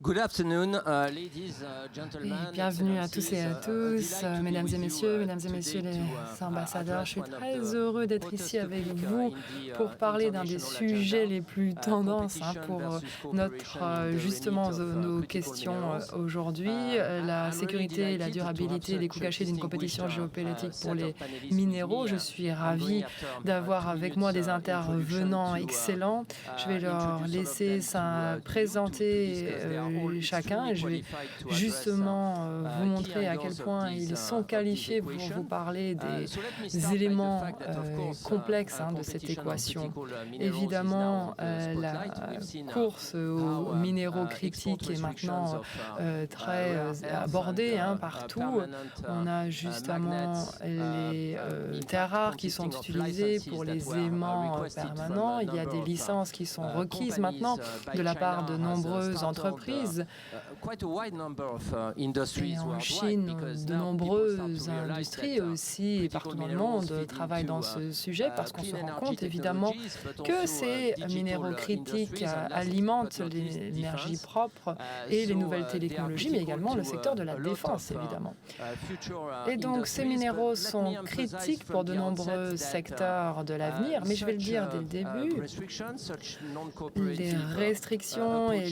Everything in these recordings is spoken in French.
Good afternoon, ladies, gentlemen. Bienvenue à tous et à tous, mesdames et messieurs les ambassadeurs. Je suis très heureux d'être ici avec vous pour parler d'un des sujets les plus tendances pour justement nos questions aujourd'hui, la sécurité et la durabilité des coûts cachés d'une compétition géopolitique pour les minéraux. Je suis ravie d'avoir avec moi des intervenants excellents. Je vais leur laisser présenter chacun et je vais justement vous montrer à quel point ils sont qualifiés pour vous parler des éléments complexes de cette équation. Évidemment, la course aux minéraux critiques est maintenant très abordée partout. On a justement les terres rares qui sont utilisées pour les aimants permanents. Il y a des licences qui sont requises maintenant de la part de nombreuses entreprises. Et en Chine, de nombreuses industries aussi, et partout dans le monde, travaillent dans ce sujet parce qu'on se rend compte évidemment que ces minéraux critiques alimentent l'énergie propre et les nouvelles technologies, mais également le secteur de la défense, évidemment. Et donc ces minéraux sont critiques pour de nombreux secteurs de l'avenir, mais je vais le dire dès le début, les restrictions et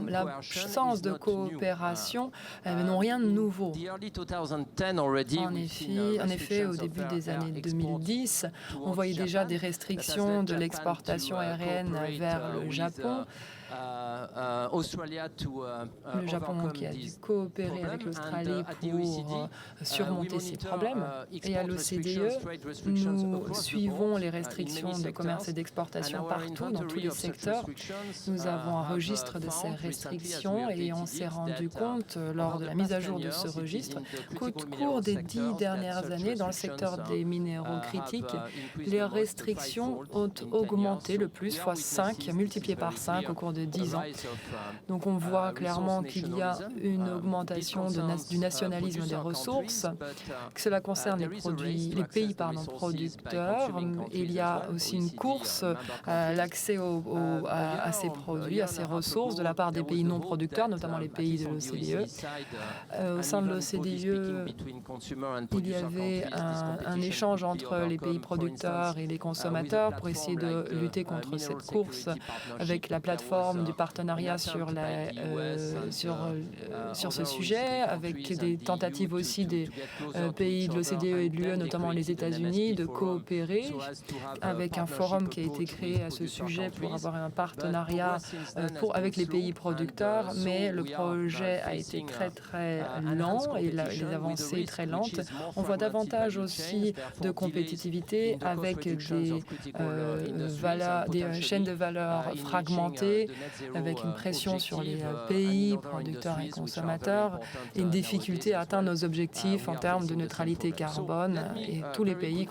l'absence de coopération n'ont rien de nouveau. En effet, au début des années 2010, on voyait déjà des restrictions de l'exportation aérienne vers le Japon. Le Japon qui a dû coopérer avec l'Australie pour surmonter ces problèmes. Et à l'OCDE, nous suivons les restrictions de commerce et d'exportation partout, dans tous les secteurs. Nous avons un registre de ces restrictions et on s'est rendu compte, lors de la mise à jour de ce registre, qu'au cours des 10 dernières années, dans le secteur des minéraux critiques, les restrictions ont augmenté le plus, fois 5, multiplié par 5 au cours de 10 ans. Donc on voit clairement qu'il y a une augmentation du nationalisme des ressources, que cela concerne les pays producteurs. Il y a aussi une course à l'accès à ces produits, à ces ressources de la part des pays non producteurs, notamment les pays de l'OCDE. Au sein de l'OCDE, il y avait un échange entre les pays producteurs et les consommateurs pour essayer de lutter contre cette course avec la plateforme du partenariat sur ce sujet, avec des tentatives aussi des pays de l'OCDE et de l'UE, notamment les États-Unis, de coopérer avec un forum qui a été créé à ce sujet pour avoir un partenariat avec les pays producteurs, mais le projet a été très lent et les avancées très lentes. On voit davantage aussi de compétitivité avec des chaînes de valeur fragmentées, avec une pression sur les pays producteurs et consommateurs, et une difficulté à atteindre nos objectifs en termes de neutralité carbone, et tous les pays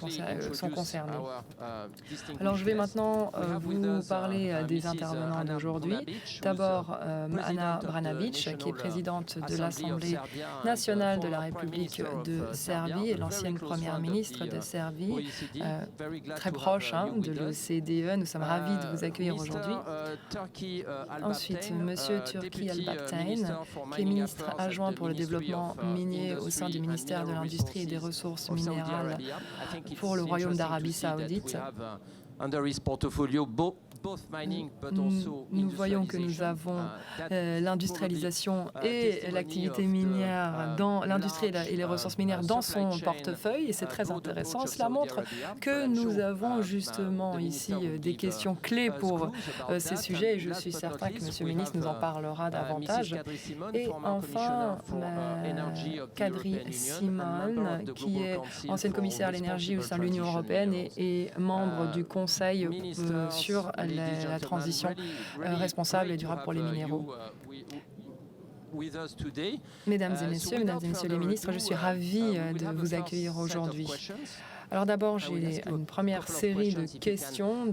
sont concernés. Alors je vais maintenant vous parler des intervenants d'aujourd'hui. D'abord, Ana Brnabić, qui est présidente de l'Assemblée nationale de la République de Serbie et l'ancienne première ministre de Serbie, très proche de l'OCDE. Nous sommes ravis de vous accueillir aujourd'hui. Ensuite, Monsieur Turki Albaktain, qui est ministre adjoint pour le développement minier au sein du ministère de l'Industrie et des Ressources minérales pour le Royaume d'Arabie Saoudite. Nous voyons que nous avons l'industrialisation et l'activité minière dans l'industrie et les ressources minières dans son portefeuille, et c'est très intéressant. Cela montre que nous avons justement ici des questions clés pour ces sujets, et je suis certain que M. le ministre nous en parlera davantage. Et enfin, Kadri Simon, qui est ancienne commissaire à l'énergie au sein de l'Union européenne et membre du Conseil sur la transition responsable et durable pour les minéraux. Mesdames et messieurs les ministres, je suis ravie de vous accueillir aujourd'hui. Alors d'abord, j'ai une première série de questions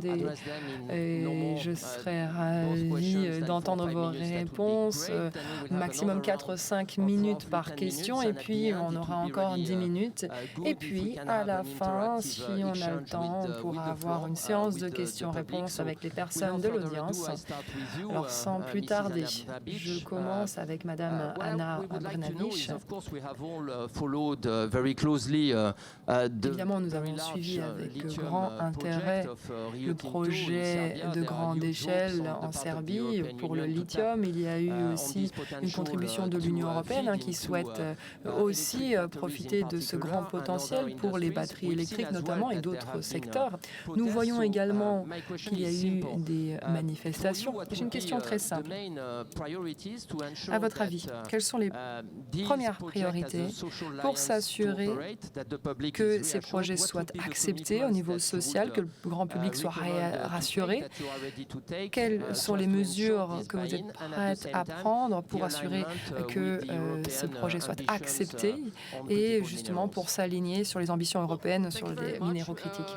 et je serais ravie d'entendre vos réponses. Maximum 4-5 minutes par question et puis on aura encore 10 minutes. Et puis à la fin, si on a le temps, on pourra avoir une séance de questions-réponses avec les personnes de l'audience. Alors sans plus tarder, je commence avec Madame Anna Brnabić. Évidemment, nous avons suivi avec grand intérêt le projet de grande échelle en Serbie pour le lithium. Il y a eu aussi une contribution de l'Union européenne qui souhaite aussi profiter de ce grand potentiel pour les batteries électriques notamment et d'autres secteurs. Nous voyons également qu'il y a eu des manifestations. J'ai une question très simple. À votre avis, quelles sont les premières priorités pour s'assurer que ces projets soient acceptés au niveau social, que le grand public soit rassuré? Quelles sont les mesures que vous êtes prête à prendre pour assurer que ce projet soit accepté et justement pour s'aligner sur les ambitions européennes sur les minéraux critiques?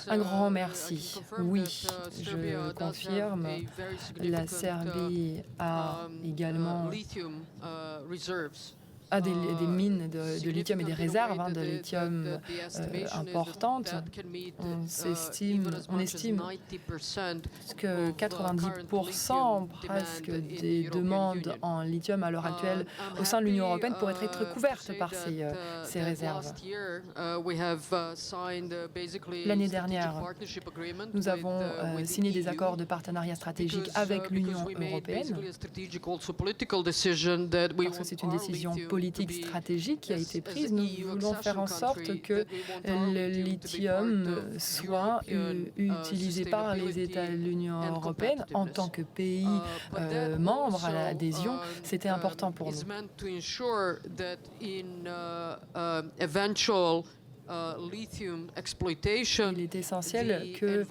Un grand merci. Oui, je confirme. La Serbie a également des mines de lithium et des réserves de lithium importantes. On estime que 90% presque des demandes en lithium à l'heure actuelle au sein de l'Union européenne pourraient être couvertes par ces réserves. L'année dernière, nous avons signé des accords de partenariat stratégique avec l'Union européenne, parce que c'est une décision politique stratégique qui a été prise. Nous voulons faire en sorte que le lithium soit utilisé par les États de l'Union européenne en tant que pays membre à l'adhésion. C'était important pour nous. Il est essentiel que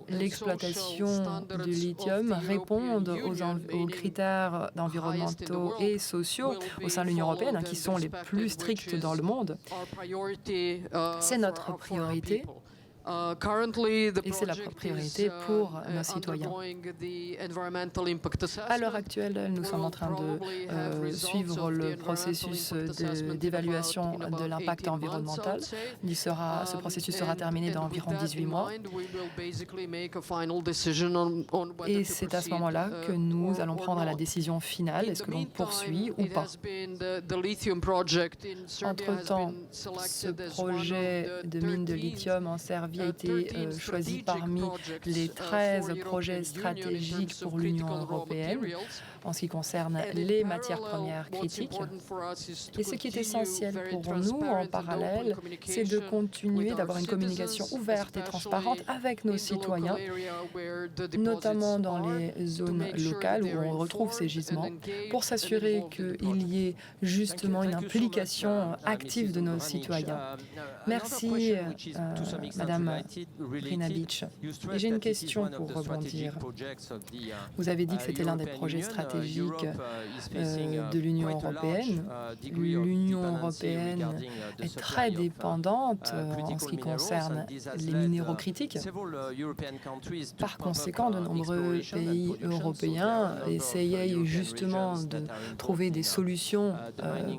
l'exploitation du lithium réponde aux critères environnementaux et sociaux au sein de l'Union européenne, qui sont les plus stricts dans le monde. C'est notre priorité. Et c'est la priorité pour nos citoyens. À l'heure actuelle, nous sommes en train de suivre le processus d'évaluation de l'impact environnemental. Ce processus sera terminé dans environ 18 mois. Et c'est à ce moment-là que nous allons prendre la décision finale. Est-ce que l'on poursuit ou pas? Entre-temps, ce projet de mine de lithium en Serbie a été choisi parmi les 13 projets stratégiques pour l'Union européenne en ce qui concerne les matières premières critiques. Et ce qui est essentiel pour nous en parallèle, c'est de continuer d'avoir une communication ouverte et transparente avec nos citoyens, notamment dans les zones locales où on retrouve ces gisements, pour s'assurer qu'il y ait justement une implication active de nos citoyens. Merci, Madame Brnabić. Et j'ai une question pour rebondir. Vous avez dit que c'était l'un des projets stratégiques de l'Union européenne. L'Union européenne est très dépendante en ce qui concerne les minéraux critiques. Par conséquent, de nombreux pays européens essayaient justement de trouver des solutions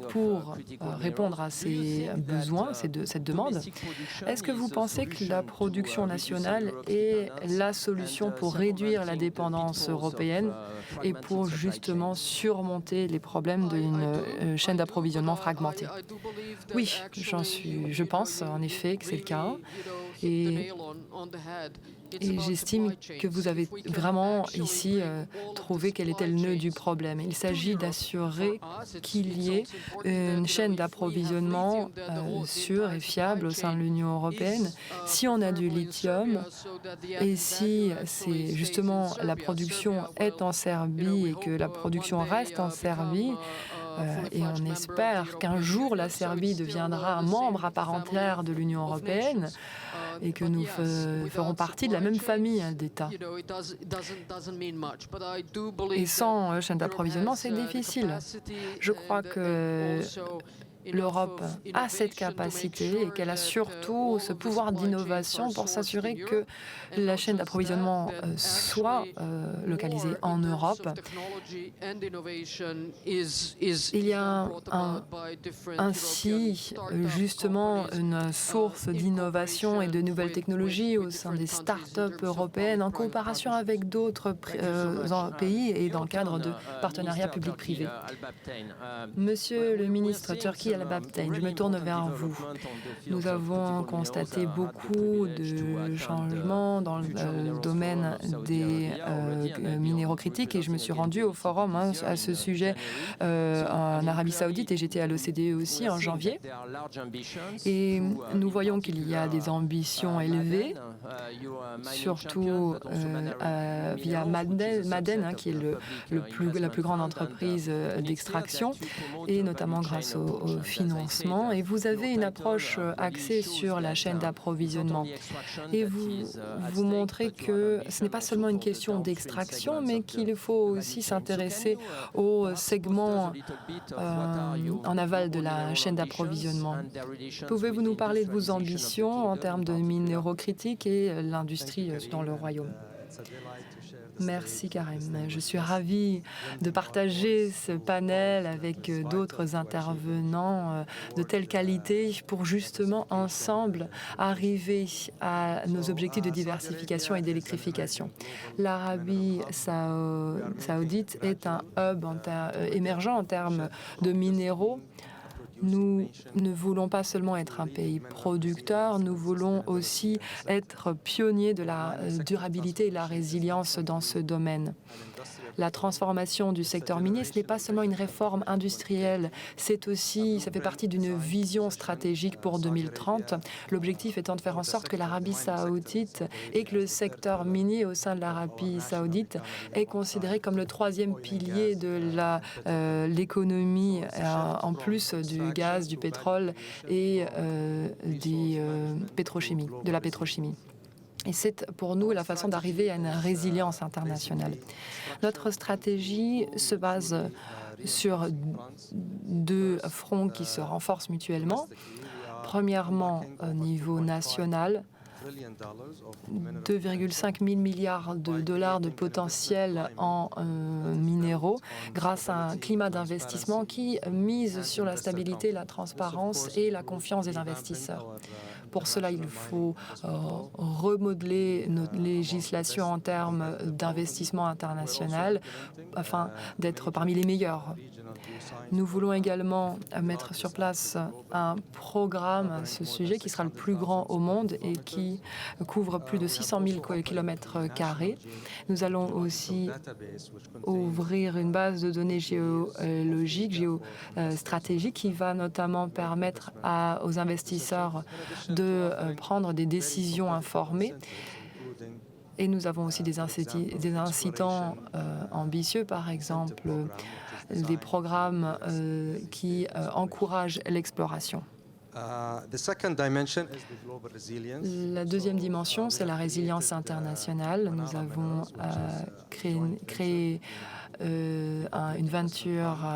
pour répondre à ces besoins, cette demande. Est-ce que vous pensez que la production nationale est la solution pour réduire la dépendance européenne et pour justement surmonter les problèmes d'une chaîne d'approvisionnement fragmentée? Oui, je pense en effet que c'est le cas. Et j'estime que vous avez vraiment ici trouvé quel était le nœud du problème. Il s'agit d'assurer qu'il y ait une chaîne d'approvisionnement sûre et fiable au sein de l'Union européenne. Si on a du lithium et si c'est justement la production est en Serbie et que la production reste en Serbie, et on espère qu'un jour la Serbie deviendra un membre à part entière de l'Union européenne et que nous ferons partie de la même famille d'États. Et sans chaîne d'approvisionnement, c'est difficile. Je crois que l'Europe a cette capacité et qu'elle a surtout ce pouvoir d'innovation pour s'assurer que la chaîne d'approvisionnement soit localisée en Europe. Il y a ainsi justement une source d'innovation et de nouvelles technologies au sein des start-up européennes en coopération avec d'autres pays et dans le cadre de partenariats publics-privés. Monsieur le ministre Turki Al-Babtain, je me tourne vers vous. Nous avons constaté beaucoup de changements dans le domaine des minéraux critiques et je me suis rendue au forum à ce sujet en Arabie Saoudite et j'étais à l'OCDE aussi en janvier. Et nous voyons qu'il y a des ambitions élevées, surtout via Ma'aden, qui est la plus grande entreprise d'extraction, et notamment grâce au financement. Et vous avez une approche axée sur la chaîne d'approvisionnement. Et vous montrez que ce n'est pas seulement une question d'extraction, mais qu'il faut aussi s'intéresser aux segments en aval de la chaîne d'approvisionnement. Pouvez-vous nous parler de vos ambitions en termes de minéraux critiques et l'industrie dans le royaume? Merci Karim. Je suis ravie de partager ce panel avec d'autres intervenants de telle qualité pour justement ensemble arriver à nos objectifs de diversification et d'électrification. L'Arabie saoudite est un hub émergent en termes de minéraux. Nous ne voulons pas seulement être un pays producteur, nous voulons aussi être pionniers de la durabilité et de la résilience dans ce domaine. La transformation du secteur minier, ce n'est pas seulement une réforme industrielle, c'est aussi, ça fait partie d'une vision stratégique pour 2030. L'objectif étant de faire en sorte que l'Arabie saoudite et que le secteur minier au sein de l'Arabie saoudite est considéré comme le troisième pilier de l'économie, en plus du gaz, du pétrole et de la pétrochimie. Et c'est pour nous la façon d'arriver à une résilience internationale. Notre stratégie se base sur deux fronts qui se renforcent mutuellement. Premièrement, au niveau national, 2,5 000 milliards de dollars de potentiel en minéraux grâce à un climat d'investissement qui mise sur la stabilité, la transparence et la confiance des investisseurs. Pour cela, il faut remodeler notre législation en termes d'investissement international afin d'être parmi les meilleurs. Nous voulons également mettre sur place un programme à ce sujet qui sera le plus grand au monde et qui couvre plus de 600 000 km². Nous allons aussi ouvrir une base de données géologiques, géostratégiques, qui va notamment permettre aux investisseurs de prendre des décisions informées. Et nous avons aussi des incitants ambitieux, par exemple des programmes qui encouragent l'exploration. La deuxième dimension, c'est la résilience internationale. Nous avons créé une venture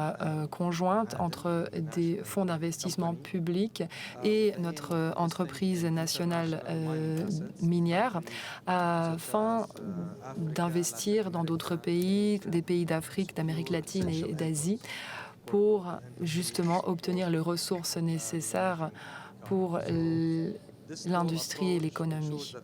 conjointe entre des fonds d'investissement publics et notre entreprise nationale minière afin d'investir dans d'autres pays, des pays d'Afrique, d'Amérique latine et d'Asie, pour justement obtenir les ressources nécessaires pour l'industrie et l'économie.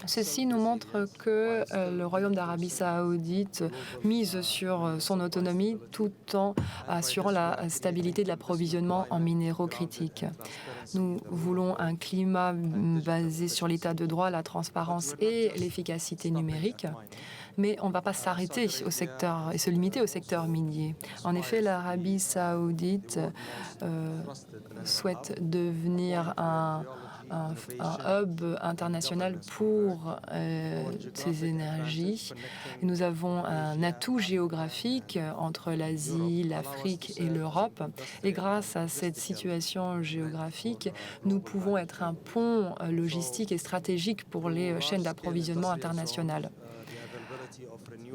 Ceci nous montre que le Royaume d'Arabie saoudite mise sur son autonomie tout en assurant la stabilité de l'approvisionnement en minéraux critiques. Nous voulons un climat basé sur l'état de droit, la transparence et l'efficacité numérique. Mais on ne va pas s'arrêter au secteur et se limiter au secteur minier. En effet, l'Arabie saoudite souhaite devenir un hub international pour ces énergies. Nous avons un atout géographique entre l'Asie, l'Afrique et l'Europe. Et grâce à cette situation géographique, nous pouvons être un pont logistique et stratégique pour les chaînes d'approvisionnement internationales.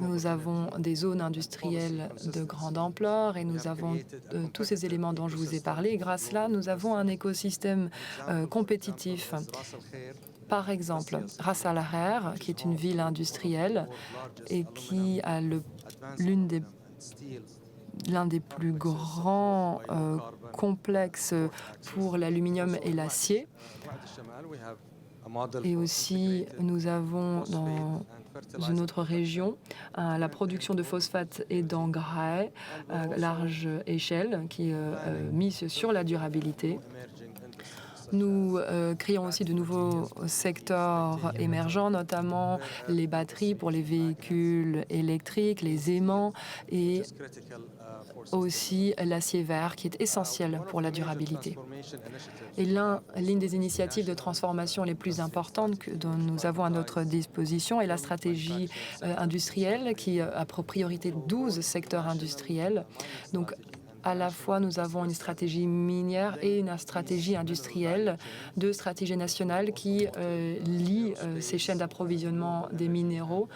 Nous avons des zones industrielles de grande ampleur et nous avons tous ces éléments dont je vous ai parlé. Et grâce à cela, nous avons un écosystème compétitif. Par exemple, Ras Al Khair, qui est une ville industrielle et qui a l'un des plus grands complexes pour l'aluminium et l'acier. Et aussi, nous avons dans une autre région la production de phosphate et d'engrais à large échelle qui est mise sur la durabilité. Nous créons aussi de nouveaux secteurs émergents, notamment les batteries pour les véhicules électriques, les aimants et aussi l'acier vert qui est essentiel pour la durabilité. Et l'une des initiatives de transformation les plus importantes dont nous avons à notre disposition est la stratégie industrielle qui a pour priorité 12 secteurs industriels. Donc, à la fois, nous avons une stratégie minière et une stratégie industrielle, deux stratégies nationales qui lient ces chaînes d'approvisionnement des minéraux,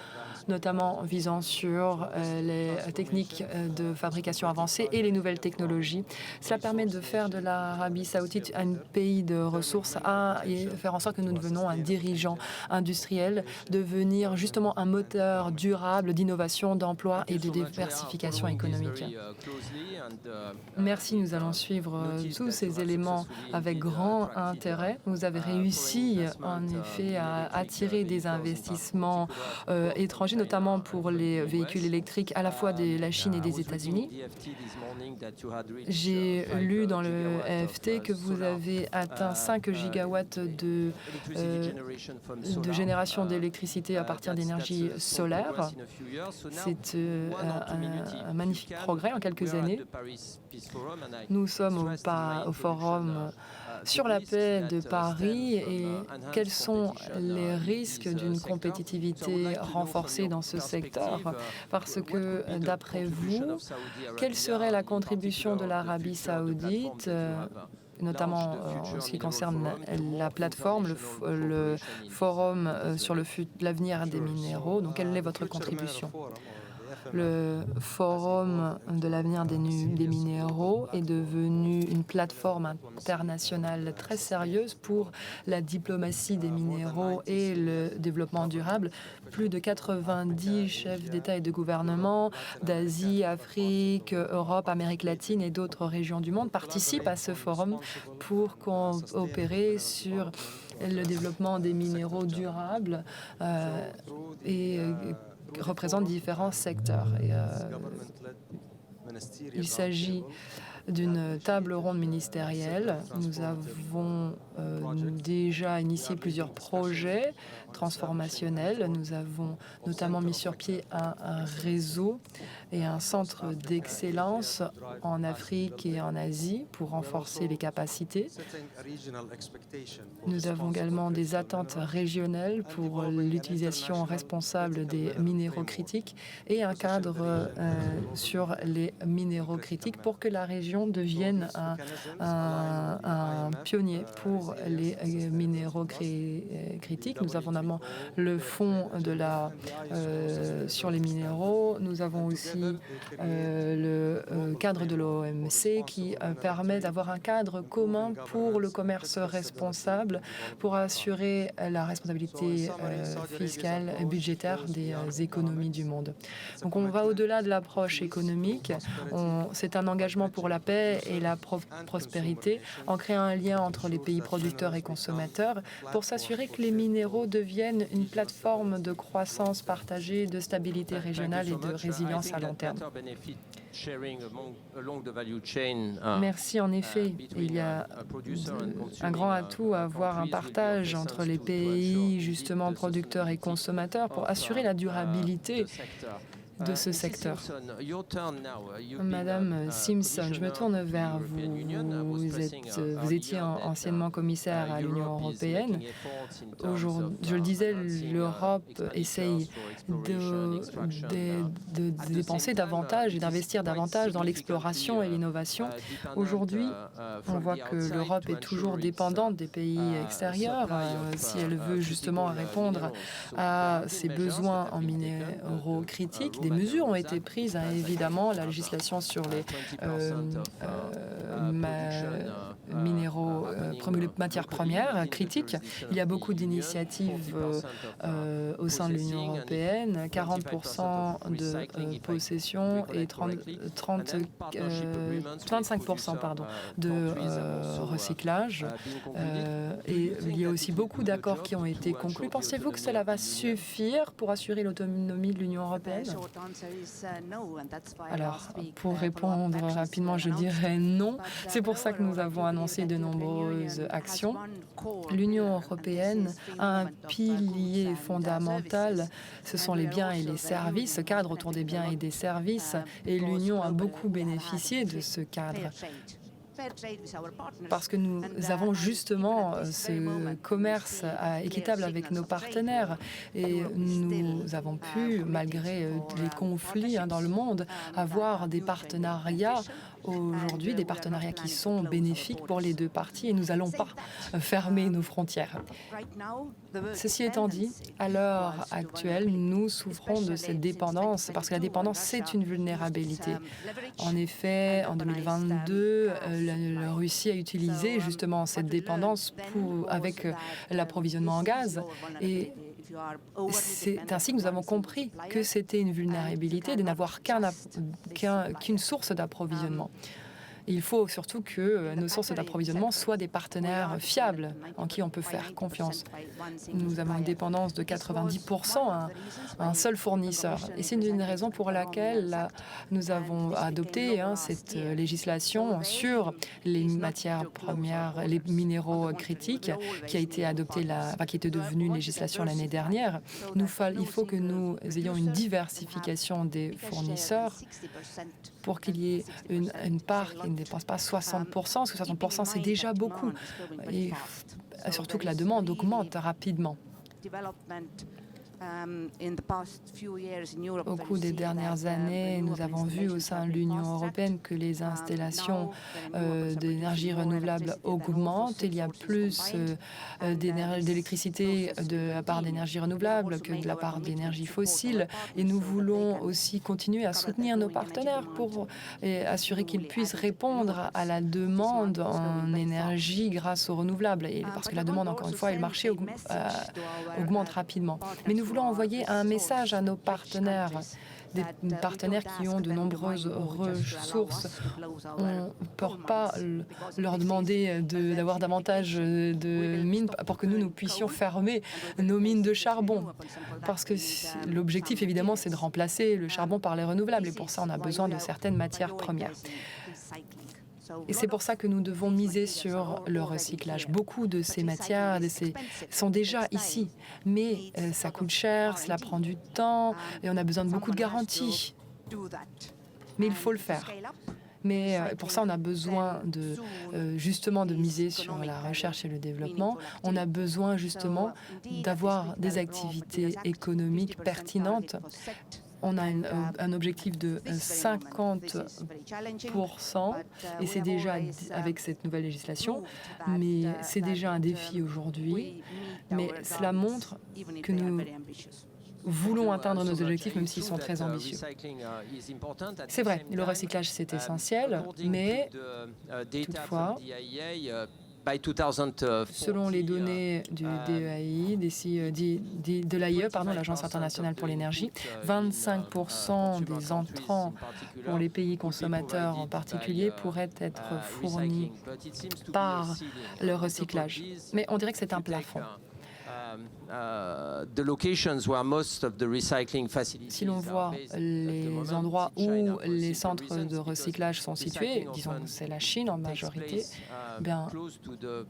notamment visant sur les techniques de fabrication avancée et les nouvelles technologies. Cela permet de faire de l'Arabie saoudite un pays de ressources et faire en sorte que nous devenons un dirigeant industriel, devenir justement un moteur durable d'innovation, d'emploi et de diversification économique. Merci, nous allons suivre tous ces éléments avec grand intérêt. Vous avez réussi en effet à attirer des investissements étrangers, notamment pour les véhicules électriques à la fois de la Chine et des États-Unis. J'ai lu dans le EFT que vous avez atteint 5 gigawatts de génération d'électricité à partir d'énergie solaire. C'est un magnifique progrès en quelques années. Nous sommes au Forum sur la paix de Paris et quels sont les risques d'une compétitivité renforcée dans ce secteur? Parce que, d'après vous, quelle serait la contribution de l'Arabie saoudite notamment en ce qui concerne la plateforme, le forum sur l'avenir des minéraux. Donc, quelle est votre contribution? Le Forum de l'avenir des minéraux est devenu une plateforme internationale très sérieuse pour la diplomatie des minéraux et le développement durable. Plus de 90 chefs d'État et de gouvernement d'Asie, Afrique, Europe, Amérique latine et d'autres régions du monde participent à ce forum pour coopérer sur le développement des minéraux durables et représente différents secteurs. Il s'agit d'une table ronde ministérielle. Nous avons déjà initié plusieurs projets transformationnels. Nous avons notamment mis sur pied un réseau et un centre d'excellence en Afrique et en Asie pour renforcer les capacités. Nous avons également des attentes régionales pour l'utilisation responsable des minéraux critiques et un cadre sur les minéraux critiques pour que la région devienne un pionnier pour les minéraux critiques. Nous avons notamment le fonds sur les minéraux. Nous avons aussi le cadre de l'OMC qui permet d'avoir un cadre commun pour le commerce responsable pour assurer la responsabilité fiscale et budgétaire des économies du monde. Donc on va au-delà de l'approche économique. C'est un engagement pour la paix et la prospérité en créant un lien entre les pays producteurs et consommateurs pour s'assurer que les minéraux deviennent une plateforme de croissance partagée, de stabilité régionale et de résilience à long terme. Merci. En effet, il y a un grand atout à avoir un partage entre les pays, justement, producteurs et consommateurs pour assurer la durabilité de ce secteur. Madame Simpson, je me tourne vers vous. Vous étiez anciennement commissaire à l'Union européenne. Aujourd'hui, je le disais, l'Europe essaye de dépenser davantage et d'investir davantage dans l'exploration et l'innovation. Aujourd'hui, on voit que l'Europe est toujours dépendante des pays extérieurs si elle veut justement répondre à ses besoins en minéraux critiques. Des mesures ont été prises, évidemment, la législation sur les minéraux, les matières premières critiques. Il y a beaucoup d'initiatives au sein de l'Union européenne, 40% de possession et 25% de recyclage. Et il y a aussi beaucoup d'accords qui ont été conclus. Pensez-vous que cela va suffire pour assurer l'autonomie de l'Union européenne? Alors, pour répondre rapidement, je dirais non. C'est pour ça que nous avons annoncé de nombreuses actions. L'Union européenne a un pilier fondamental, ce sont les biens et les services, ce cadre autour des biens et des services, et l'Union a beaucoup bénéficié de ce cadre. Parce que nous avons justement ce commerce équitable avec nos partenaires et nous avons pu, malgré les conflits dans le monde, avoir des partenariats aujourd'hui, des partenariats qui sont bénéfiques pour les deux parties et nous n'allons pas fermer nos frontières. Ceci étant dit, à l'heure actuelle, nous souffrons de cette dépendance parce que la dépendance, c'est une vulnérabilité. En effet, en 2022, la Russie a utilisé justement cette dépendance avec l'approvisionnement en gaz et c'est ainsi que nous avons compris que c'était une vulnérabilité de n'avoir qu'une source d'approvisionnement. Il faut surtout que nos sources d'approvisionnement soient des partenaires fiables en qui on peut faire confiance. Nous avons une dépendance de 90% à un seul fournisseur. Et c'est une raison pour laquelle nous avons adopté cette législation sur les matières premières, les minéraux critiques, qui a été adoptée, qui était devenue une législation l'année dernière. Il faut que nous ayons une diversification des fournisseurs pour qu'il y ait une part qui ne dépense pas 60%, parce que 60% c'est déjà beaucoup, et surtout que la demande augmente rapidement. Au cours des dernières années, nous avons vu au sein de l'Union européenne que les installations d'énergie renouvelable augmentent. Il y a plus d'électricité de la part d'énergie renouvelable que de la part d'énergie fossile. Et nous voulons aussi continuer à soutenir nos partenaires pour assurer qu'ils puissent répondre à la demande en énergie grâce aux renouvelables. Et parce que la demande, encore une fois, et le marché augmente rapidement. Mais nous voulons envoyer un message à nos partenaires, des partenaires qui ont de nombreuses ressources. On ne peut pas leur demander d'avoir davantage de mines pour que nous puissions fermer nos mines de charbon. Parce que l'objectif, évidemment, c'est de remplacer le charbon par les renouvelables. Et pour ça, on a besoin de certaines matières premières. Et c'est pour ça que nous devons miser sur le recyclage. Beaucoup de ces matières sont déjà ici, mais ça coûte cher, cela prend du temps et on a besoin de beaucoup de garanties. Mais il faut le faire. Mais pour ça, on a besoin justement de miser sur la recherche et le développement. On a besoin justement d'avoir des activités économiques pertinentes. On a un objectif de 50%, et c'est déjà avec cette nouvelle législation, mais c'est déjà un défi aujourd'hui. Mais cela montre que nous voulons atteindre nos objectifs, même s'ils sont très ambitieux. C'est vrai, le recyclage, c'est essentiel, mais toutefois, selon les données du DEAI, de l'AIE, l'Agence internationale pour l'énergie, 25% des entrants pour les pays consommateurs en particulier pourraient être fournis par le recyclage. Mais on dirait que c'est un plafond. Si l'on voit les endroits où les centres de recyclage sont situés, disons que c'est la Chine en majorité, bien,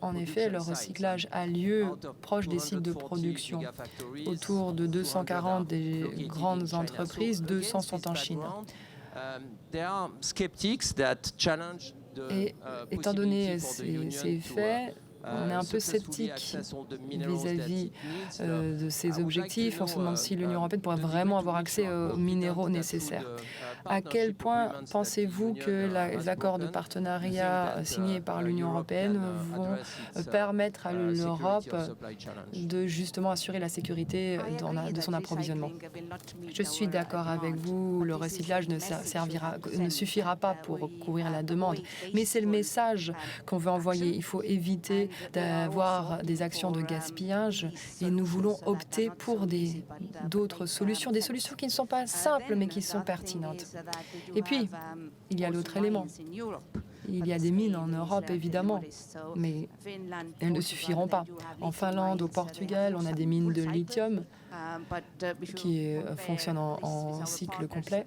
en effet, le recyclage a lieu proche des sites de production. Autour de 240 des grandes entreprises, 200 sont en Chine. Et étant donné ces faits, on est un peu sceptique vis-à-vis de ces objectifs. On se demande si l'Union européenne pourrait vraiment avoir accès aux minéraux nécessaires. À quel point pensez-vous que les accords de partenariat signés par l'Union européenne vont permettre à l'Europe de justement assurer la sécurité de son approvisionnement? Je suis d'accord avec vous, le recyclage ne suffira pas pour couvrir la demande, mais c'est le message qu'on veut envoyer. Il faut éviter d'avoir des actions de gaspillage et nous voulons opter pour d'autres solutions, des solutions qui ne sont pas simples mais qui sont pertinentes. Et puis, il y a l'autre élément. Il y a des mines en Europe, évidemment, mais elles ne suffiront pas. En Finlande, au Portugal, on a des mines de lithium qui fonctionnent en cycle complet.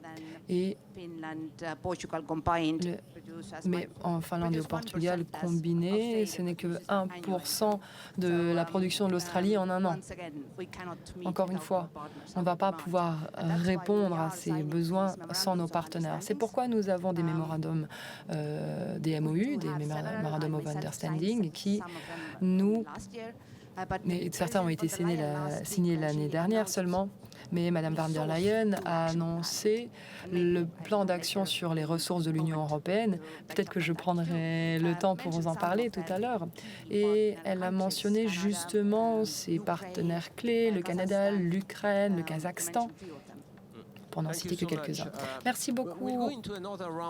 Mais en Finlande et au Portugal, combiné, ce n'est que 1% de la production de l'Australie en un an. Encore une fois, on ne va pas pouvoir répondre à ces besoins sans nos partenaires. C'est pourquoi nous avons des mémorandums, des MOU, des Memorandum of Understanding, qui mais certains ont été signés l'année dernière seulement, mais Mme van der Leyen a annoncé le plan d'action sur les ressources de l'Union européenne. Peut-être que je prendrai le temps pour vous en parler tout à l'heure. Et elle a mentionné justement ses partenaires clés, le Canada, l'Ukraine, le Kazakhstan, pour n'en citer que quelques-uns. Merci beaucoup.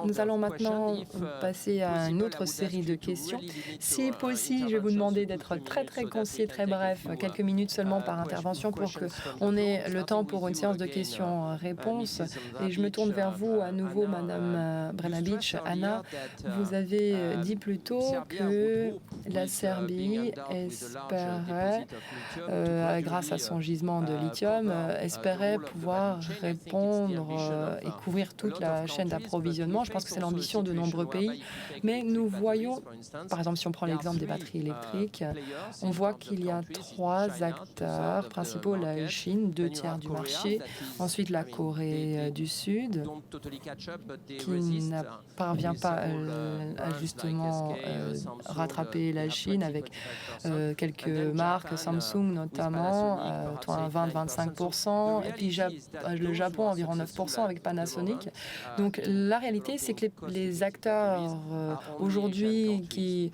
Nous allons maintenant passer à une autre série de questions. Si possible, je vais vous demander d'être très concis, très bref, quelques minutes seulement par intervention pour qu'on ait le temps pour une séance de questions-réponses. Et je me tourne vers vous à nouveau, Madame Brnabić. Anna, vous avez dit plus tôt que la Serbie espérait, grâce à son gisement de lithium, espérait pouvoir répondre et couvrir toute la chaîne d'approvisionnement. Je pense que c'est l'ambition de nombreux pays. Mais nous voyons, par exemple, si on prend l'exemple des batteries électriques, on voit qu'il y a 3 acteurs principaux, la Chine, 2/3 du marché, ensuite la Corée du Sud, qui ne parvient pas à justement rattraper la Chine avec quelques marques, Samsung notamment, 20-25%, et puis le Japon environ 9% avec Panasonic. Donc la réalité, c'est que les acteurs aujourd'hui qui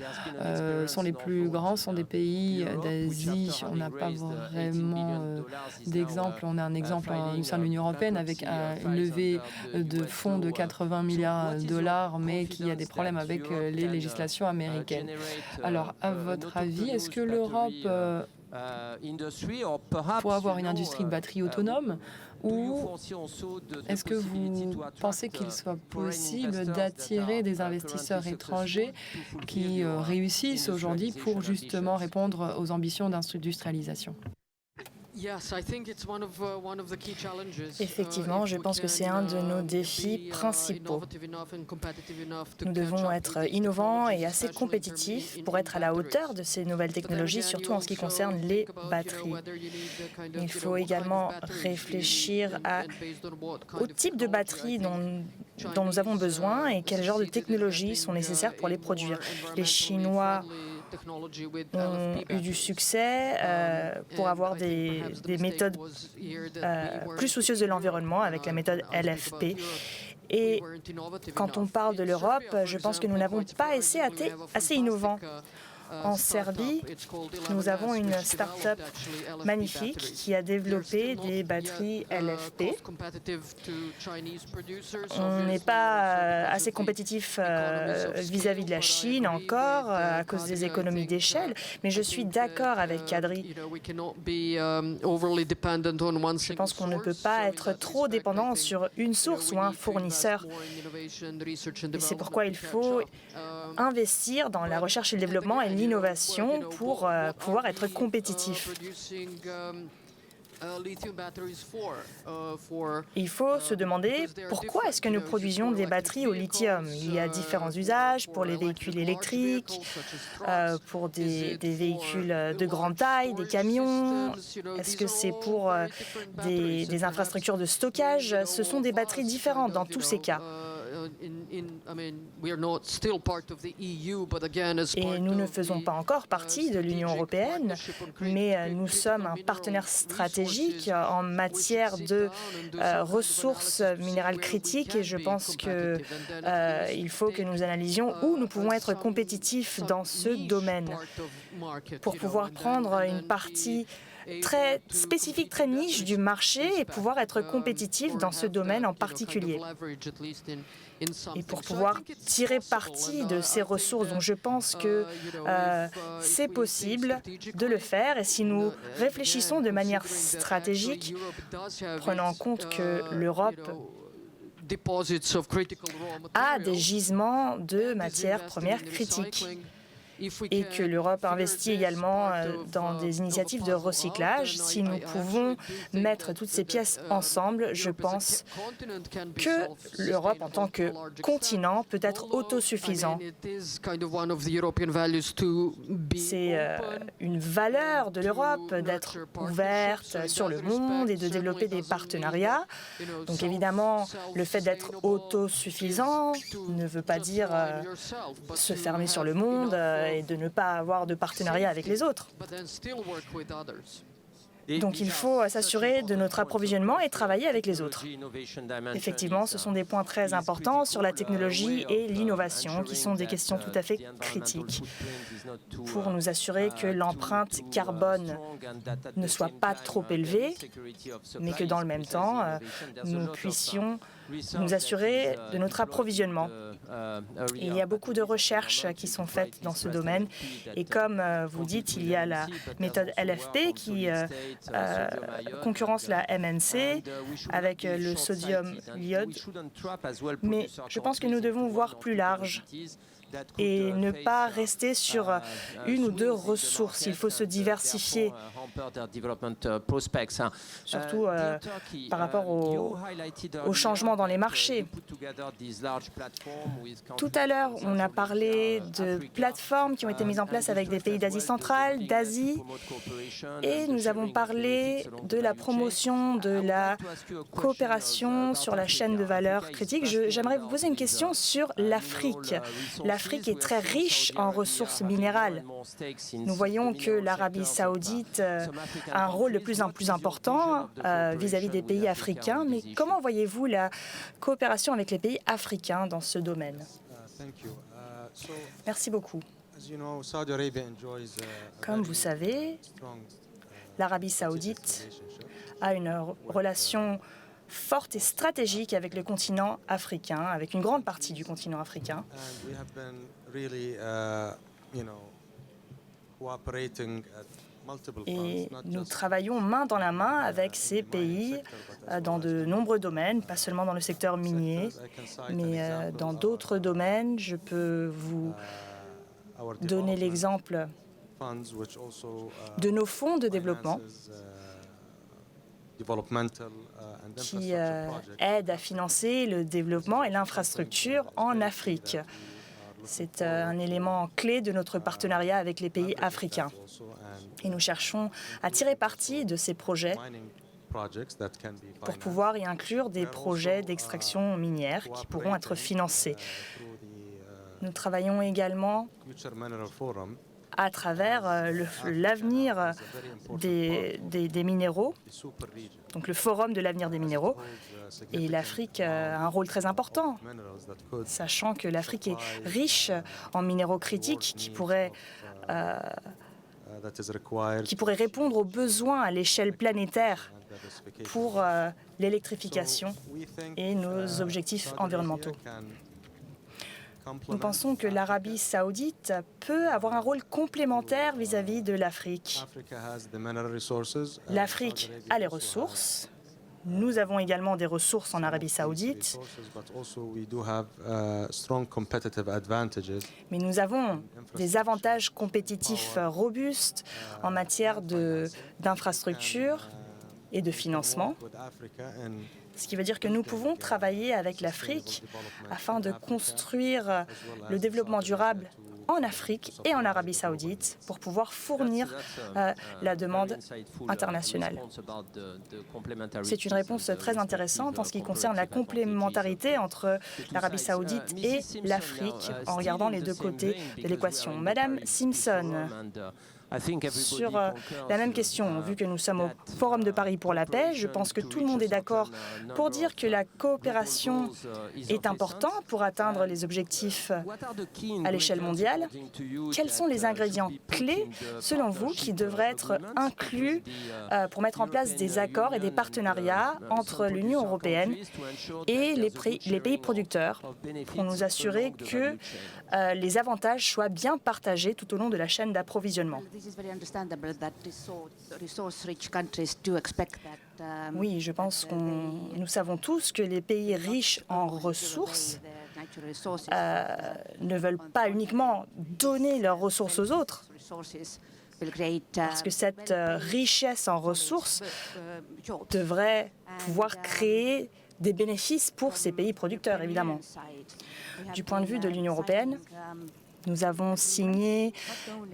sont les plus grands sont des pays d'Asie. On n'a pas vraiment d'exemple. On a un exemple au sein de l'Union européenne avec une levée de fonds de 80 milliards de dollars, mais qui a des problèmes avec les législations américaines. Alors, à votre avis, est-ce que l'Europe pourra avoir une industrie de batteries autonome? Ou est-ce que vous pensez qu'il soit possible d'attirer des investisseurs étrangers qui réussissent aujourd'hui pour justement répondre aux ambitions d'industrialisation? Effectivement, je pense que c'est un de nos défis principaux. Nous devons être innovants et assez compétitifs pour être à la hauteur de ces nouvelles technologies, surtout en ce qui concerne les batteries. Il faut également réfléchir au type de batteries dont nous avons besoin et quel genre de technologies sont nécessaires pour les produire. Les Chinois ont eu du succès pour avoir des méthodes plus soucieuses de l'environnement avec la méthode LFP. Et quand on parle de l'Europe, je pense que nous n'avons pas été assez innovants. En Serbie, nous avons une start-up magnifique qui a développé des batteries LFP. On n'est pas assez compétitif vis-à-vis de la Chine encore à cause des économies d'échelle, mais je suis d'accord avec Kadri. Je pense qu'on ne peut pas être trop dépendant sur une source ou un fournisseur. Et c'est pourquoi il faut investir dans la recherche et le développement et l'innovation pour pouvoir être compétitifs. Il faut se demander pourquoi est-ce que nous produisions des batteries au lithium. Il y a différents usages pour les véhicules électriques, pour des véhicules de grande taille, des camions. Est-ce que c'est pour des infrastructures de stockage? Ce sont des batteries différentes dans tous ces cas. Et nous ne faisons pas encore partie de l'Union européenne, mais nous sommes un partenaire stratégique en matière de ressources minérales critiques et je pense qu'il faut que nous analysions où nous pouvons être compétitifs dans ce domaine pour pouvoir prendre une partie très spécifique, très niche du marché et pouvoir être compétitif dans ce domaine en particulier. Et pour pouvoir tirer parti de ces ressources, donc je pense que c'est possible de le faire. Et si nous réfléchissons de manière stratégique, prenant en compte que l'Europe a des gisements de matières premières critiques, et que l'Europe investit également dans des initiatives de recyclage. Si nous pouvons mettre toutes ces pièces ensemble, je pense que l'Europe, en tant que continent, peut être autosuffisant. C'est une valeur de l'Europe d'être ouverte sur le monde et de développer des partenariats. Donc évidemment, le fait d'être autosuffisant ne veut pas dire se fermer sur le monde et de ne pas avoir de partenariat avec les autres. Donc il faut s'assurer de notre approvisionnement et travailler avec les autres. Effectivement, ce sont des points très importants sur la technologie et l'innovation, qui sont des questions tout à fait critiques pour nous assurer que l'empreinte carbone ne soit pas trop élevée, mais que dans le même temps, nous puissions nous assurer de notre approvisionnement. Et il y a beaucoup de recherches qui sont faites dans ce domaine. Et comme vous dites, il y a la méthode LFP qui concurrence la MNC avec le sodium iode. Mais je pense que nous devons voir plus large et ne pas rester sur une ou deux ressources. Il faut se diversifier, surtout par rapport au changement dans les marchés. Tout à l'heure, on a parlé de plateformes qui ont été mises en place avec des pays d'Asie centrale, d'Asie, et nous avons parlé de la promotion de la coopération sur la chaîne de valeur critique. J'aimerais vous poser une question sur l'Afrique. L'Afrique est très riche en ressources minérales. Nous voyons que l'Arabie saoudite a un rôle de plus en plus important vis-à-vis des pays africains. Mais comment voyez-vous la coopération avec les pays africains dans ce domaine? Merci beaucoup. Comme vous savez, l'Arabie saoudite a une relation forte et stratégique avec le continent africain, avec une grande partie du continent africain. Et nous travaillons main dans la main avec ces pays dans de nombreux domaines, pas seulement dans le secteur minier, mais dans d'autres domaines. Je peux vous donner l'exemple de nos fonds de développement qui aident à financer le développement et l'infrastructure en Afrique. C'est un élément clé de notre partenariat avec les pays africains. Et nous cherchons à tirer parti de ces projets pour pouvoir y inclure des projets d'extraction minière qui pourront être financés. Nous travaillons également à travers l'avenir des minéraux, donc le Forum de l'avenir des minéraux. Et l'Afrique a un rôle très important, sachant que l'Afrique est riche en minéraux critiques qui pourraient répondre aux besoins à l'échelle planétaire pour l'électrification et nos objectifs environnementaux. Nous pensons que l'Arabie saoudite peut avoir un rôle complémentaire vis-à-vis de l'Afrique. L'Afrique a les ressources, Nous avons également des ressources en Arabie Saoudite, mais nous avons des avantages compétitifs robustes en matière d'infrastructures et de financement, ce qui veut dire que nous pouvons travailler avec l'Afrique afin de construire le développement durable en Afrique et en Arabie Saoudite pour pouvoir fournir la demande internationale. C'est une réponse très intéressante en ce qui concerne la complémentarité entre l'Arabie Saoudite et l'Afrique en regardant les deux côtés de l'équation. Madame Simpson, sur la même question, vu que nous sommes au Forum de Paris pour la paix, je pense que tout le monde est d'accord pour dire que la coopération est importante pour atteindre les objectifs à l'échelle mondiale. Quels sont les ingrédients clés, selon vous, qui devraient être inclus pour mettre en place des accords et des partenariats entre l'Union européenne et les pays producteurs pour nous assurer que les avantages soient bien partagés tout au long de la chaîne d'approvisionnement? Oui, je pense que nous savons tous que les pays riches en ressources ne veulent pas uniquement donner leurs ressources aux autres, parce que cette richesse en ressources devrait pouvoir créer des bénéfices pour ces pays producteurs, évidemment. Du point de vue de l'Union européenne, nous avons signé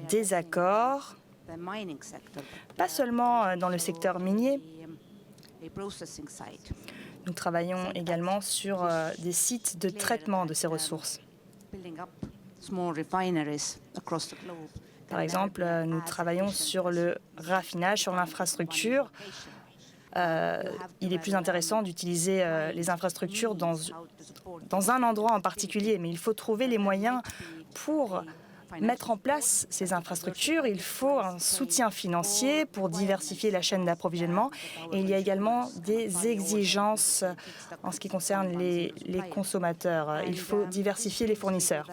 des accords, pas seulement dans le secteur minier. Nous travaillons également sur des sites de traitement de ces ressources. Par exemple, nous travaillons sur le raffinage, sur l'infrastructure. Il est plus intéressant d'utiliser les infrastructures dans un endroit en particulier, mais il faut trouver les moyens pour mettre en place ces infrastructures. Il faut un soutien financier pour diversifier la chaîne d'approvisionnement. Et il y a également des exigences en ce qui concerne les consommateurs. Il faut diversifier les fournisseurs.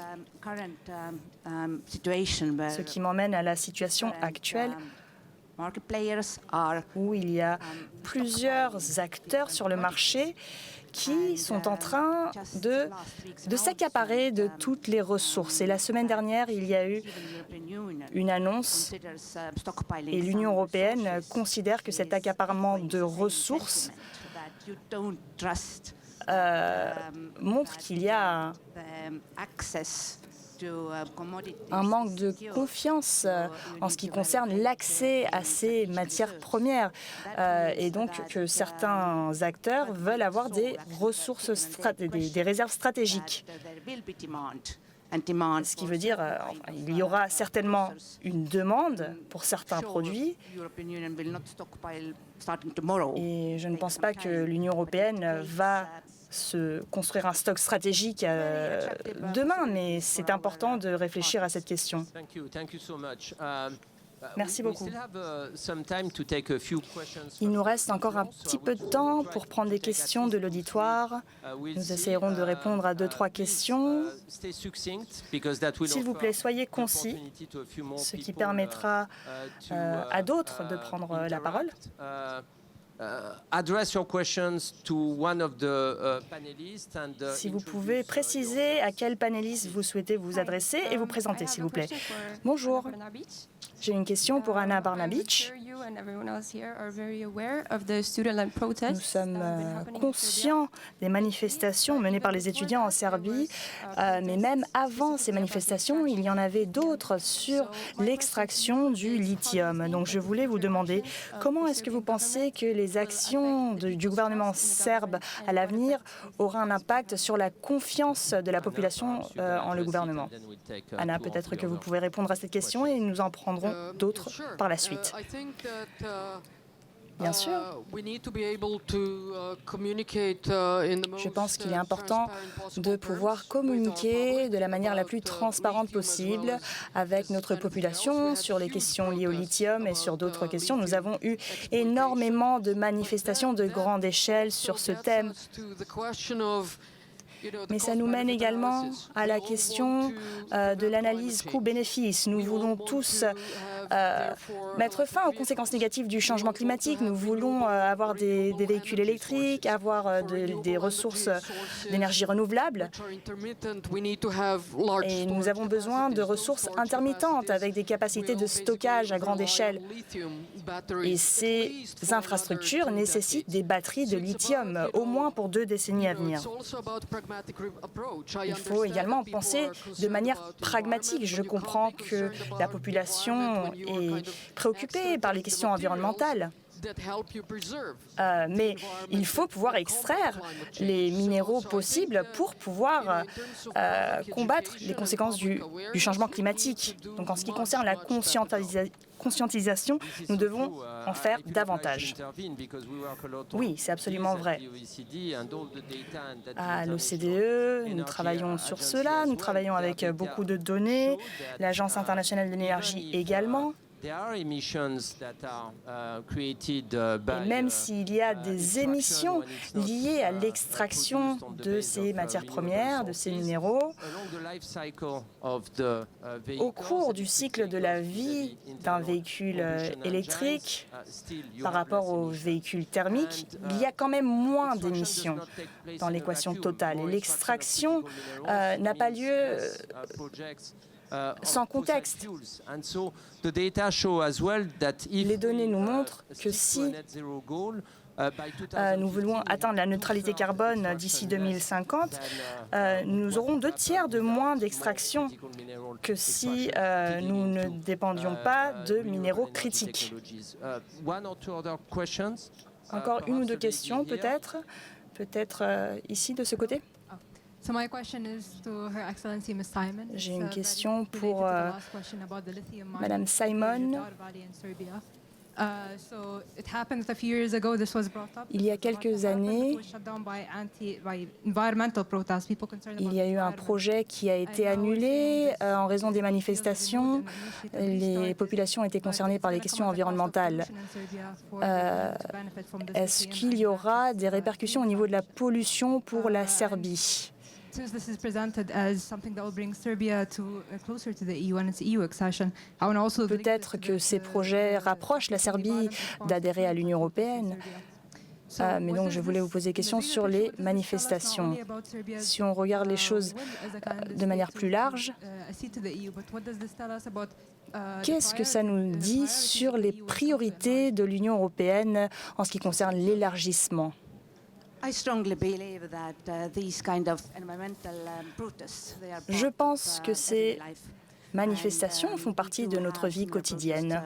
Ce qui m'emmène à la situation actuelle où il y a plusieurs acteurs sur le marché qui sont en train de s'accaparer de toutes les ressources. Et la semaine dernière, il y a eu une annonce et l'Union européenne considère que cet accaparement de ressources montre qu'il y a un manque de confiance en ce qui concerne l'accès à ces matières premières et donc que certains acteurs veulent avoir des ressources, des réserves stratégiques. Ce qui veut dire qu'il y aura certainement une demande pour certains produits et je ne pense pas que l'Union européenne va se construire un stock stratégique demain, mais c'est important de réfléchir à cette question. Merci beaucoup. Il nous reste encore un petit peu de temps pour prendre des questions de l'auditoire. Nous essayerons de répondre à 2-3 questions. S'il vous plaît, soyez concis, ce qui permettra à d'autres de prendre la parole. Si vous pouvez préciser à quel panéliste vous souhaitez vous adresser et vous présenter, s'il vous plaît. Bonjour. J'ai une question pour Anna Barnabić. Nous sommes conscients des manifestations menées par les étudiants en Serbie, mais même avant ces manifestations, il y en avait d'autres sur l'extraction du lithium. Donc je voulais vous demander comment est-ce que vous pensez que les actions du gouvernement serbe à l'avenir auront un impact sur la confiance de la population en le gouvernement. Anna, peut-être que vous pouvez répondre à cette question et nous en prendrons d'autres par la suite. Bien sûr. Je pense qu'il est important de pouvoir communiquer de la manière la plus transparente possible avec notre population sur les questions liées au lithium et sur d'autres questions. Nous avons eu énormément de manifestations de grande échelle sur ce thème. Mais ça nous mène également à la question de l'analyse coût-bénéfice. Nous voulons tous mettre fin aux conséquences négatives du changement climatique. Nous voulons avoir des véhicules électriques, avoir des ressources d'énergie renouvelable. Et nous avons besoin de ressources intermittentes avec des capacités de stockage à grande échelle. Et ces infrastructures nécessitent des batteries de lithium, au moins pour 2 décennies à venir. Il faut également penser de manière pragmatique. Je comprends que la population est préoccupée par les questions environnementales. Mais il faut pouvoir extraire les minéraux possibles pour pouvoir combattre les conséquences du changement climatique. Donc en ce qui concerne la conscientisation, nous devons en faire davantage. Oui, c'est absolument vrai. À l'OCDE, nous travaillons sur cela, nous travaillons avec beaucoup de données, l'Agence internationale de l'énergie également. Et même s'il y a des émissions liées à l'extraction de ces matières premières, de ces minéraux, au cours du cycle de la vie d'un véhicule électrique par rapport aux véhicules thermiques, il y a quand même moins d'émissions dans l'équation totale. Et l'extraction n'a pas lieu sans contexte. Les données nous montrent que si nous voulons atteindre la neutralité carbone d'ici 2050, nous aurons 2/3 de moins d'extraction que si nous ne dépendions pas de minéraux critiques. Encore 1 ou 2 questions peut-être ici de ce côté. J'ai une question pour Madame Simon. Il y a quelques années, il y a eu un projet qui a été annulé en raison des manifestations. Les populations étaient concernées par les questions environnementales. Est-ce qu'il y aura des répercussions au niveau de la pollution pour la Serbie ? Peut-être que ces projets rapprochent la Serbie d'adhérer à l'Union européenne. Mais donc, je voulais vous poser des questions sur les manifestations. Si on regarde les choses de manière plus large, qu'est-ce que ça nous dit sur les priorités de l'Union européenne en ce qui concerne l'élargissement ? Je pense que ces manifestations font partie de notre vie quotidienne.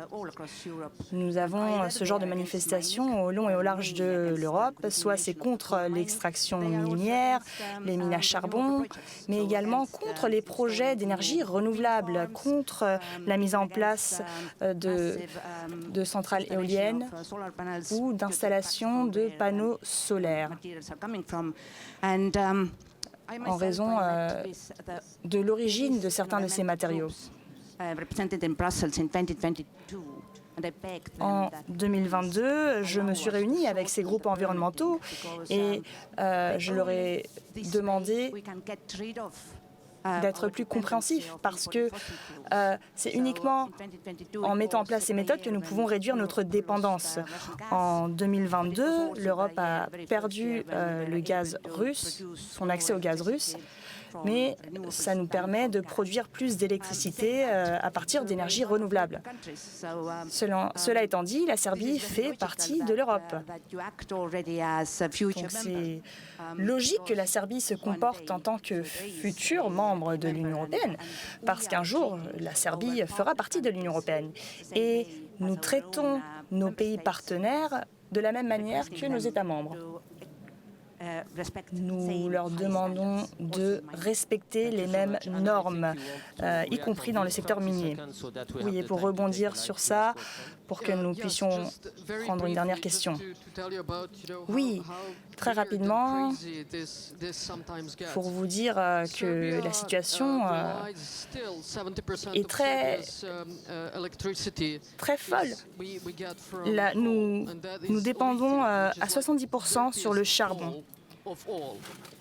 Nous avons ce genre de manifestations au long et au large de l'Europe, soit c'est contre l'extraction minière, les mines à charbon, mais également contre les projets d'énergie renouvelable, contre la mise en place de centrales éoliennes ou d'installations de panneaux solaires, en raison de l'origine de certains de ces matériaux. En 2022, je me suis réunie avec ces groupes environnementaux et je leur ai demandé d'être plus compréhensifs parce que c'est uniquement en mettant en place ces méthodes que nous pouvons réduire notre dépendance. En 2022, l'Europe a perdu le gaz russe, son accès au gaz russe, mais ça nous permet de produire plus d'électricité à partir d'énergies renouvelables. Cela étant dit, la Serbie fait partie de l'Europe. Donc c'est logique que la Serbie se comporte en tant que futur membre de l'Union européenne, parce qu'un jour, la Serbie fera partie de l'Union européenne. Et nous traitons nos pays partenaires de la même manière que nos États membres. Nous leur demandons de respecter les mêmes normes, y compris dans le secteur minier. Oui, et pour rebondir sur ça, pour que nous puissions prendre une dernière question. Oui, très rapidement, pour vous dire que la situation est très folle. Là, nous dépendons à 70% sur le charbon.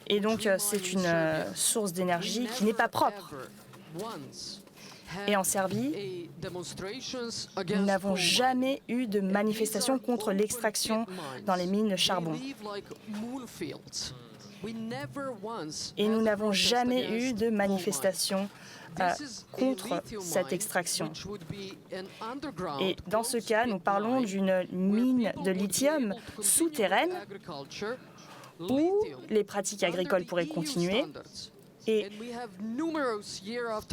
Et donc, c'est une source d'énergie qui n'est pas propre. Et en Serbie, nous n'avons jamais eu de manifestation contre l'extraction dans les mines de charbon. Et nous n'avons jamais eu de manifestation contre cette extraction. Et dans ce cas, nous parlons d'une mine de lithium souterraine où les pratiques agricoles pourraient continuer et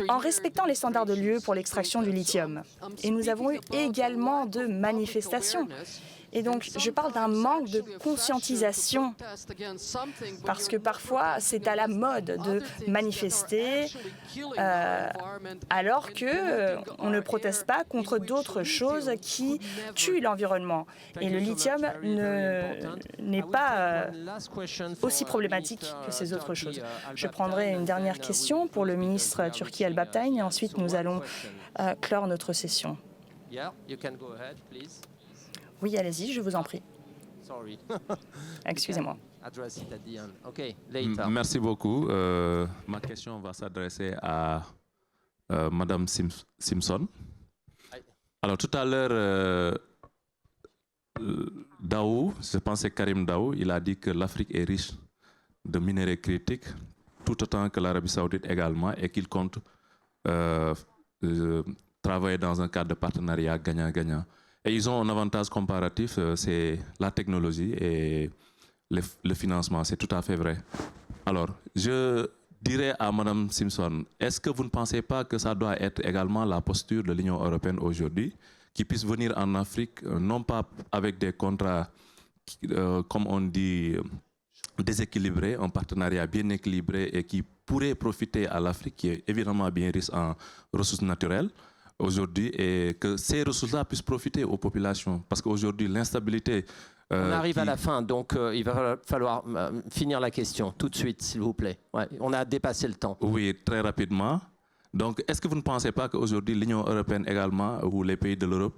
en respectant les standards de l'UE pour l'extraction du lithium. Et nous avons eu également de manifestations. Et donc, je parle d'un manque de conscientisation, parce que parfois, c'est à la mode de manifester, alors qu'on ne proteste pas contre d'autres choses qui tuent l'environnement. Et le lithium n'est pas aussi problématique que ces autres choses. Je prendrai une dernière question pour le ministre Turki Al-Babtayn, et ensuite nous allons clore notre session. Oui, allez-y, je vous en prie. Excusez-moi. Merci beaucoup. Ma question va s'adresser à Madame Simpson. Alors, tout à l'heure, Daou, je pense que c'est Karim Daou, il a dit que l'Afrique est riche de minerais critiques, tout autant que l'Arabie Saoudite également, et qu'il compte travailler dans un cadre de partenariat gagnant-gagnant. Et ils ont un avantage comparatif, c'est la technologie et le financement, c'est tout à fait vrai. Alors, je dirais à Mme Simpson, est-ce que vous ne pensez pas que ça doit être également la posture de l'Union européenne aujourd'hui, qui puisse venir en Afrique, non pas avec des contrats, comme on dit, déséquilibrés, un partenariat bien équilibré et qui pourrait profiter à l'Afrique, qui est évidemment bien riche en ressources naturelles, aujourd'hui, et que ces ressources-là puissent profiter aux populations. Parce qu'aujourd'hui, l'instabilité... on arrive à la fin, donc il va falloir finir la question tout de suite, s'il vous plaît. Ouais, on a dépassé le temps. Oui, très rapidement. Donc, est-ce que vous ne pensez pas qu'aujourd'hui, l'Union européenne également, ou les pays de l'Europe,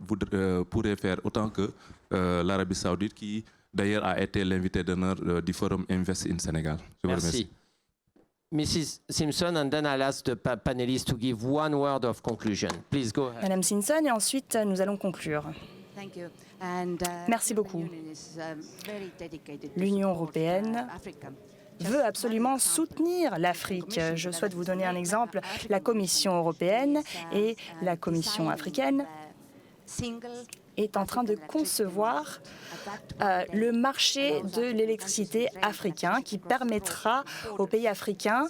pourraient faire autant que l'Arabie Saoudite, qui d'ailleurs a été l'invité d'honneur du Forum Invest in Sénégal? Je vous remercie. Mrs. Simpson, and then I'll ask the panelists to give one word of conclusion. Please go ahead. Madame Simpson, et ensuite nous allons conclure. Merci beaucoup. L'Union européenne veut absolument soutenir l'Afrique. Je souhaite vous donner un exemple. La Commission européenne et la Commission africaine est en train de concevoir le marché de l'électricité africain qui permettra aux pays africains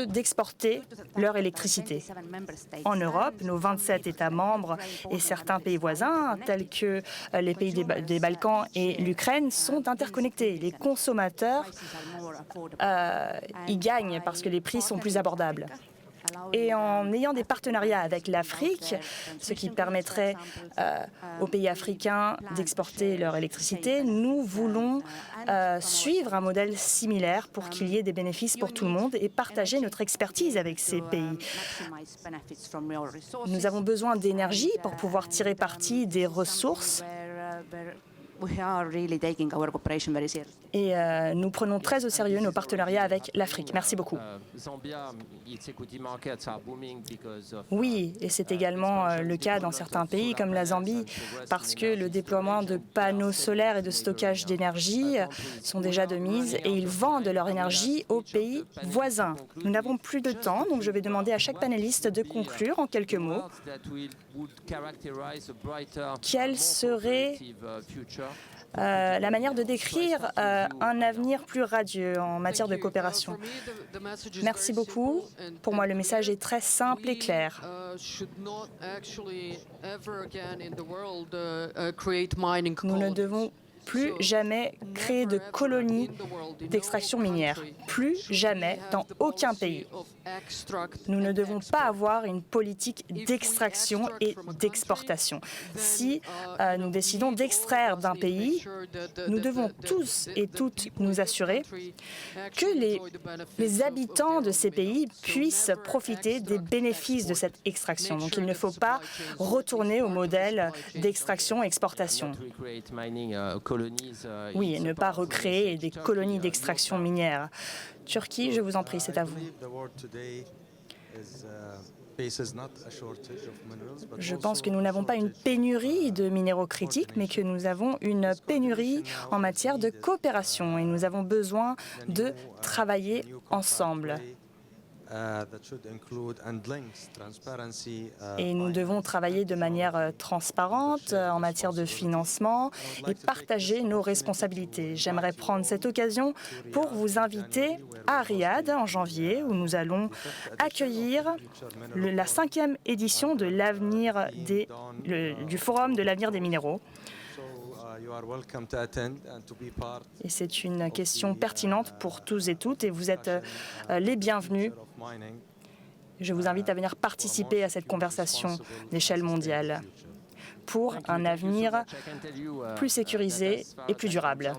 d'exporter leur électricité. En Europe, nos 27 États membres et certains pays voisins, tels que les pays des Balkans et l'Ukraine, sont interconnectés. Les consommateurs y gagnent parce que les prix sont plus abordables. Et en ayant des partenariats avec l'Afrique, ce qui permettrait aux pays africains d'exporter leur électricité, nous voulons suivre un modèle similaire pour qu'il y ait des bénéfices pour tout le monde et partager notre expertise avec ces pays. Nous avons besoin d'énergie pour pouvoir tirer parti des ressources. Et nous prenons très au sérieux nos partenariats avec l'Afrique. Merci beaucoup. Oui, et c'est également le cas dans certains pays comme la Zambie, parce que le déploiement de panneaux solaires et de stockage d'énergie sont déjà de mise et ils vendent leur énergie aux pays voisins. Nous n'avons plus de temps, donc je vais demander à chaque panéliste de conclure en quelques mots. Quelle serait la manière de décrire un avenir plus radieux en matière de coopération? Merci beaucoup. Pour moi, le message est très simple et clair. Nous ne devons plus jamais créer de colonies d'extraction minière. Plus jamais dans aucun pays. Nous ne devons pas avoir une politique d'extraction et d'exportation. Si nous décidons d'extraire d'un pays, nous devons tous et toutes nous assurer que les habitants de ces pays puissent profiter des bénéfices de cette extraction. Donc il ne faut pas retourner au modèle d'extraction-exportation. Oui, et ne pas recréer des colonies d'extraction minière. Turquie, je vous en prie, c'est à vous. Je pense que nous n'avons pas une pénurie de minéraux critiques, mais que nous avons une pénurie en matière de coopération et nous avons besoin de travailler ensemble. Et nous devons travailler de manière transparente en matière de financement et partager nos responsabilités. J'aimerais prendre cette occasion pour vous inviter à Riyad en janvier, où nous allons accueillir la 5e édition de du Forum de l'avenir des minéraux. Et c'est une question pertinente pour tous et toutes et vous êtes les bienvenus. Je vous invite à venir participer à cette conversation d'échelle mondiale pour un avenir plus sécurisé et plus durable.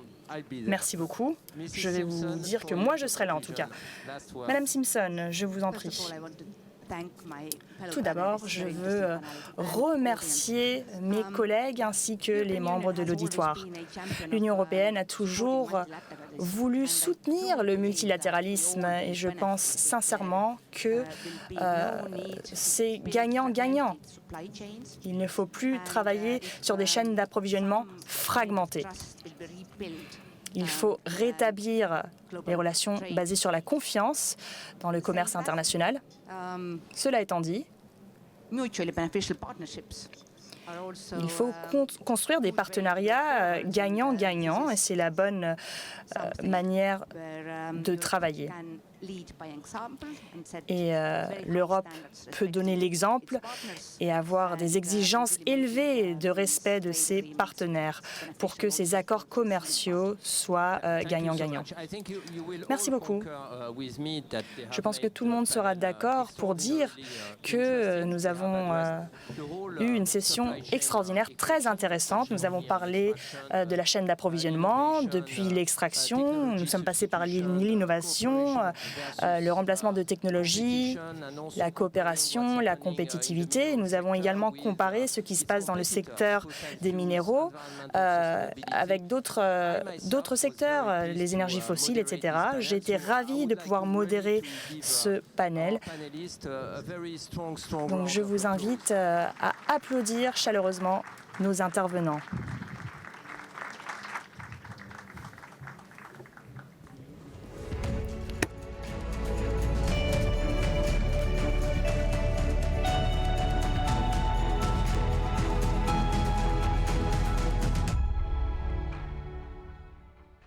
Merci beaucoup. Je vais vous dire que moi, je serai là en tout cas. Madame Simpson, je vous en prie. Tout d'abord, je veux remercier mes collègues ainsi que les membres de l'auditoire. L'Union européenne a toujours voulu soutenir le multilatéralisme et je pense sincèrement que c'est gagnant-gagnant. Il ne faut plus travailler sur des chaînes d'approvisionnement fragmentées. Il faut rétablir les relations basées sur la confiance dans le commerce international. Cela étant dit, il faut construire des partenariats gagnant-gagnant et c'est la bonne manière de travailler. Et l'Europe peut donner l'exemple et avoir des exigences élevées de respect de ses partenaires pour que ces accords commerciaux soient gagnant-gagnant. Merci beaucoup. Je pense que tout le monde sera d'accord pour dire que nous avons eu une session extraordinaire, très intéressante. Nous avons parlé de la chaîne d'approvisionnement, depuis l'extraction, nous sommes passés par l'innovation, le remplacement de technologies, la coopération, la compétitivité. Nous avons également comparé ce qui se passe dans le secteur des minéraux avec d'autres secteurs, les énergies fossiles, etc. J'ai été ravie de pouvoir modérer ce panel. Donc je vous invite à applaudir chaleureusement nos intervenants.